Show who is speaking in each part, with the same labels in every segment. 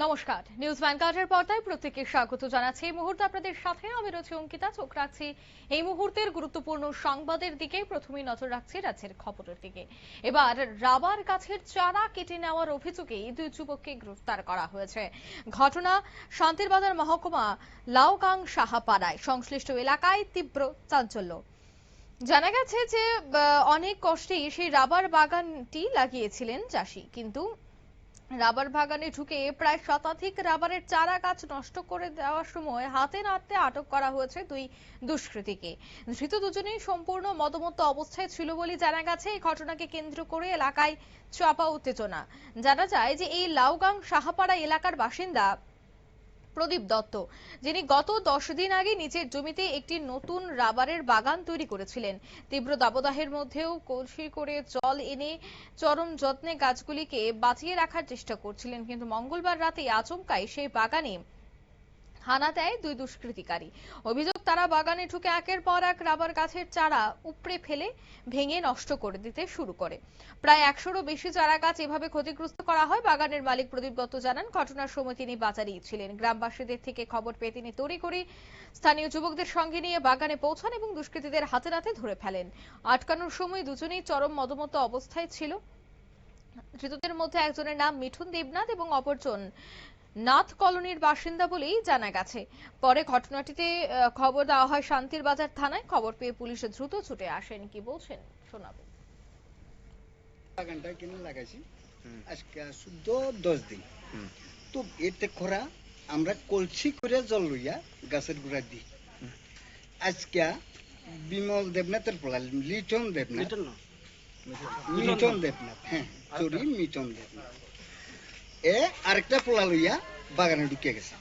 Speaker 1: নমস্কার, নিউজ ভ্যানগার্ডের পর্দায় প্রত্যেককে স্বাগত জানাচ্ছি। এই মুহূর্তে আপনাদের সাথে আমি রয়েছি অঙ্কিতা। চোখ রাখছি এই মুহূর্তের গুরুত্বপূর্ণ সংবাদের দিকে। প্রথমেই নজর রাখছি রাজ্যের খবরের দিকে। এবার রাবার গাছের চারা কেটে নেওয়ার অভিযোগে দুই যুবককে গ্রেফতার করা হয়েছে। ঘটনা শান্তিরবাজার মহকুমা লাউগাং সাহাপাড়ায়। সংশ্লিষ্ট এলাকায় তীব্র চাঞ্চল্য। জানা গেছে যে অনেক কষ্টেই সেই রাবার বাগানটি লাগিয়েছিলেন চাষি, কিন্তু রাবার বাগানে ঢুকে প্রায় শতাধিক রাবারের চারা গাছ নষ্ট করে দেওয়ার সময় হাতে নাতে আটক করা হয়েছে দুই দুষ্কৃতীকে। ধৃত দুজনেই সম্পূর্ণ মদমত্ত অবস্থায় ছিল বলে জানা গেছে। এই ঘটনাকে কেন্দ্র করে এলাকায় চাপা উত্তেজনা। জানা যায় যে এই লাউগাং সাহাপাড়া এলাকার বাসিন্দা প্রদীপ দত্ত, যিনি গত 10 দিন আগে নিজের জমিতে একটি নতুন রাবারের বাগান তৈরি করেছিলেন। তীব্র দাবদাহের মধ্যেও কলসি করে জল এনে চরম যত্নে গাছগুলিকে বাঁচিয়ে রাখার চেষ্টা করছিলেন, কিন্তু মঙ্গলবার রাতে আচমকাই সেই বাগানে হানা দেয় দুই দুষ্কৃতিকারী। অভিযোগ, তারা বাগানে ঢুকে একের পর এক রাবার গাছের চারা উপড়ে ফেলে ভেঙে নষ্ট করে দিতে শুরু করে। প্রায় 100-রও বেশি চারা গাছ এভাবে ক্ষতিগ্রস্ত করা হয়। বাগানের মালিক প্রদীপ দত্ত জানান, ঘটনার সময় তিনি বাজারেই ছিলেন। গ্রামবাসীদের থেকে খবর পেয়ে তিনি তড়িঘড়ি স্থানীয় যুবকদের সঙ্গে নিয়ে বাগানে পৌঁছান এবং দুষ্কৃতীদের হাতে নাতে ধরে ফেলেন। আটকানোর সময় দুজনেই চরম মদমত্ত অবস্থায় ছিল। ধৃতদের মধ্যে একজনের নাম মিঠুন দেবনাথ এবং অপরজন নাথ কলোনির বাসিন্দা বলেই জানা গেছে। পরে ঘটনাটিতে খবর দেওয়া হয় শান্তিরবাজার থানায়। খবর পেয়ে পুলিশ দ্রুত ছুটে আসেন। কি বলছেন শোনাবো।
Speaker 2: বাগানটা কিনে লাগাইছি আজকে শুদ্ধ 10 দিন। তো এতে খরা আমরা কলসি করে জল লইয়া গাছের গোড়া দিই। আজকে বিমল দেবনাথের পোলা লিটন দেবনাথ, হ্যাঁ চুরি মিটন দেবনাথ এ আরেকটা পোলা লইয়া বাগানে ঢুকে গেছে।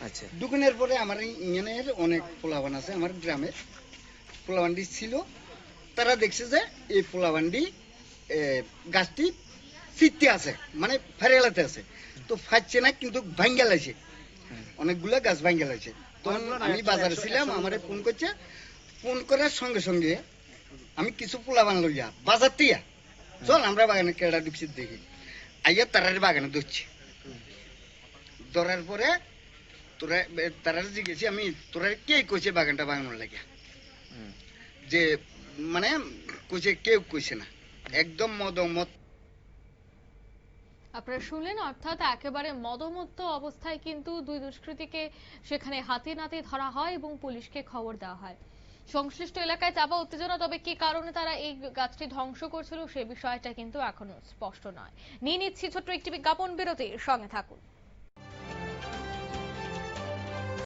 Speaker 2: আচ্ছা, ঢুকানোর পরে আমার ইউনিয়নের অনেক পোলাবান আছে, আমার গ্রামের পোলাবান্ডি ছিল। তারা দেখছে যে এই পোলাবান্ডি গাছটি ফিরতে আছে, মানে ফেরেলাতে আছে। তো ফাটছে না, কিন্তু ভাঙ্গা লাগছে, অনেকগুলা গাছ ভাঙ্গা লাগছে। তখন আমি বাজারে ছিলাম, আমারে ফোন করছে। ফোন করার সঙ্গে সঙ্গে আমি কিছু পোলাবান লইয়া বাজার তিয়া চল আমরা বাগানে কেডা ঢুকছি দেখি। আইয়া তারার বাগানে ধরছি। ধরার পরে তোরা তারা জিজ্ঞেছি আমি, তোরা কে কইছে বাগানটা বাগানোর লাগিয়া? যে মানে কইছে, কেউ কইছে না, একদম মদমত।
Speaker 1: আপনারা শুনলেন, অর্থাৎ একেবারে মদমত্ত অবস্থায় কিন্তু দুই দুষ্কৃতীকে সেখানে হাতে নাতে ধরা হয় এবং পুলিশকে খবর দেওয়া হয়। সংশ্লিষ্ট এলাকায় চাপা উত্তেজনা। তবে কি কারণে তারা এই গাছটি ধ্বংস করছিল সে বিষয়টা কিন্তু এখনো স্পষ্ট নয়। নিয়ে নিচ্ছি ছোট্ট একটি বিজ্ঞাপন বিরতি, সঙ্গে থাকুন।